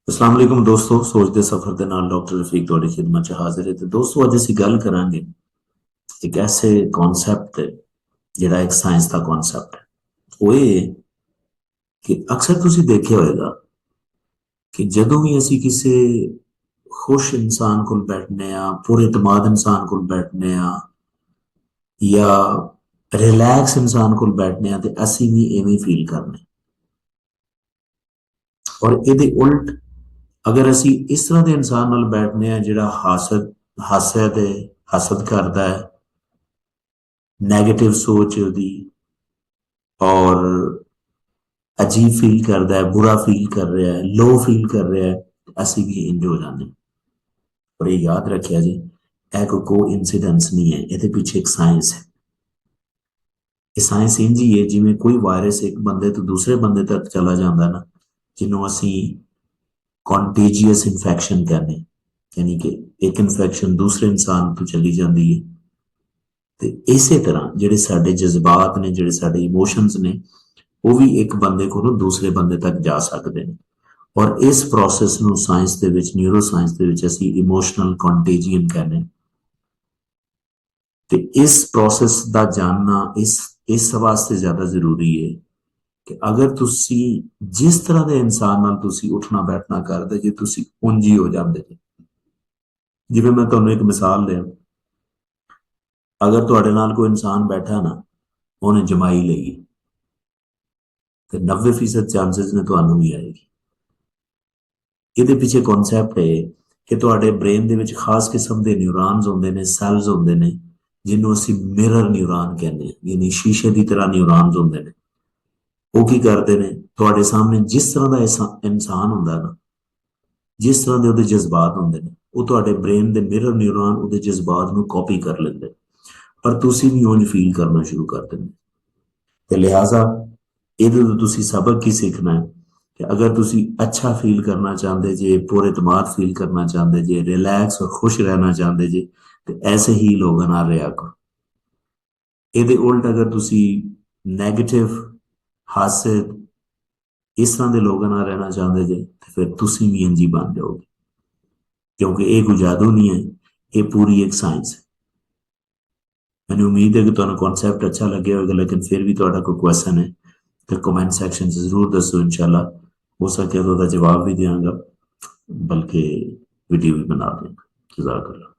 अस्सलाम वालेकुम दोस्तों, सोच दे सफर ਦੇ ਨਾਲ ਡਾਕਟਰ ਰਫੀਕ ਤੁਹਾਡੀ ਖਿਦਮਤ 'ਚ ਹਾਜ਼ਰ ਹੈ। ਤੇ ਦੋਸਤੋ ਅੱਜ ਅਸੀਂ ਗੱਲ ਕਰਾਂਗੇ ਇੱਕ ਐਸੇ ਕਨਸੈਪਟ ਤੇ ਜਿਹੜਾ ਇੱਕ ਸਾਇੰਸ ਦਾ ਕਨਸੈਪਟ ਹੈ। ਉਹ ਇਹ ਹੈ ਕਿ ਅਕਸਰ ਤੁਸੀਂ ਦੇਖਿਆ ਹੋਵੇਗਾ ਕਿ ਜਦੋਂ ਵੀ ਅਸੀਂ ਕਿਸੇ ਖੁਸ਼ ਇਨਸਾਨ ਕੋਲ ਬੈਠਨੇ ਆ, ਪੁਰਇਤਮਾਦ ਇਨਸਾਨ ਕੋਲ ਬੈਠਨੇ ਆ ਜਾਂ ਰਿਲੈਕਸ ਇਨਸਾਨ ਕੋਲ ਬੈਠਨੇ ਆ ਤੇ ਅਸੀਂ ਵੀ ਐਵੇਂ ਫੀਲ ਕਰਨੇ। ਔਰ ਇਹਦੇ ਉਲਟ अगर असी इस तरह के इंसान नाल बैठने हैं जिहड़ा हास्या ते हसद करता है, नैगेटिव सोच दी और अजीब फील करता है, बुरा फील कर रहा है, लो फील कर रहा है, असी भी इंज हो जाते। और ये याद रखिया जी, यह कोई इंसीडेंस नहीं है, ये पीछे एक साइंस है। ये साइंस इंज ही है जिवें कोई वायरस एक बंदे तो दूसरे बंदे तक चला जाता ना, जिन्हों असी कॉन्टेजियस इन्फेक्शन कहने, यानी कि एक इन्फेक्शन दूसरे इंसान तो चली जाती है। तो इस तरह जिहड़े साडे जज्बात ने, जिहड़े साडे इमोशनस ने, वो भी एक बंदे को दूसरे बंदे तक जा सकते हैं। और इस प्रोसैस नूं साइंस दे विच, न्यूरो साइंस दे विच असीं इमोशनल कॉन्टेजियन कहने। तो इस प्रोसैस का जानना इस वास्ते ज्यादा जरूरी है कि अगर तुसी जिस तरह के इंसान नाल तुसी उठना बैठना करदे जे तुसी उंज ही हो जाते जे। जिवें मैं तुहानूं एक मिसाल दें, अगर तुहाडे नाल कोई इंसान बैठा ना, उन्हें जमाई लई तो 90% चांसेस ने तुहानूं भी आएगी। इहदे पीछे कॉन्सैप्ट है कि तुहाडे ब्रेन दे विच खास किस्म के न्यूरॉन्स होंदे ने, सैल्स होंदे ने, जिन्हों असीं मिरर न्यूरॉन कहने, यानी शीशे की तरह न्यूरॉन्स होंदे ने। वो की करते हैं, थोड़े सामने जिस तरह का इंसान होंदा ना, जिस तरह के उहदे जज्बात होंदे ने, वो तुहाडे ब्रेन के मिरर न्यूरॉन उहदे जज्बात नूं कॉपी कर लेंदे, पर तुसीं भी उंज फील करना शुरू कर देंगे। तो लिहाजा इहदे तों तुसीं सबक की सीखना है कि अगर तुसीं अच्छा फील करना चाहते जे, पुरइतमाद फील करना चाहते जे, रिलैक्स और खुश रहना चाहते जे, तो ऐसे ही लोगों नाल रहा करो। इहदे उल्ट अगर तुसीं नैगेटिव हास्य इस तरह के लोगों नाल रहना चाहते जे, तो फिर तुसीं भी इंज ही बन जाओगे, क्योंकि ये कोई जादू नहीं है, ये पूरी एक साइंस है। मैंने उम्मीद है कि तुहानूं कॉन्सैप्ट अच्छा लगे होगा, लेकिन फिर भी तुहाडा कोई क्वेश्चन है तो कमेंट सैक्शन जरूर दसो। इंशाल्लाह हो सके तो जवाब भी देंगे, बल्कि वीडियो भी बना देंगे। जज़ाकल्लाह।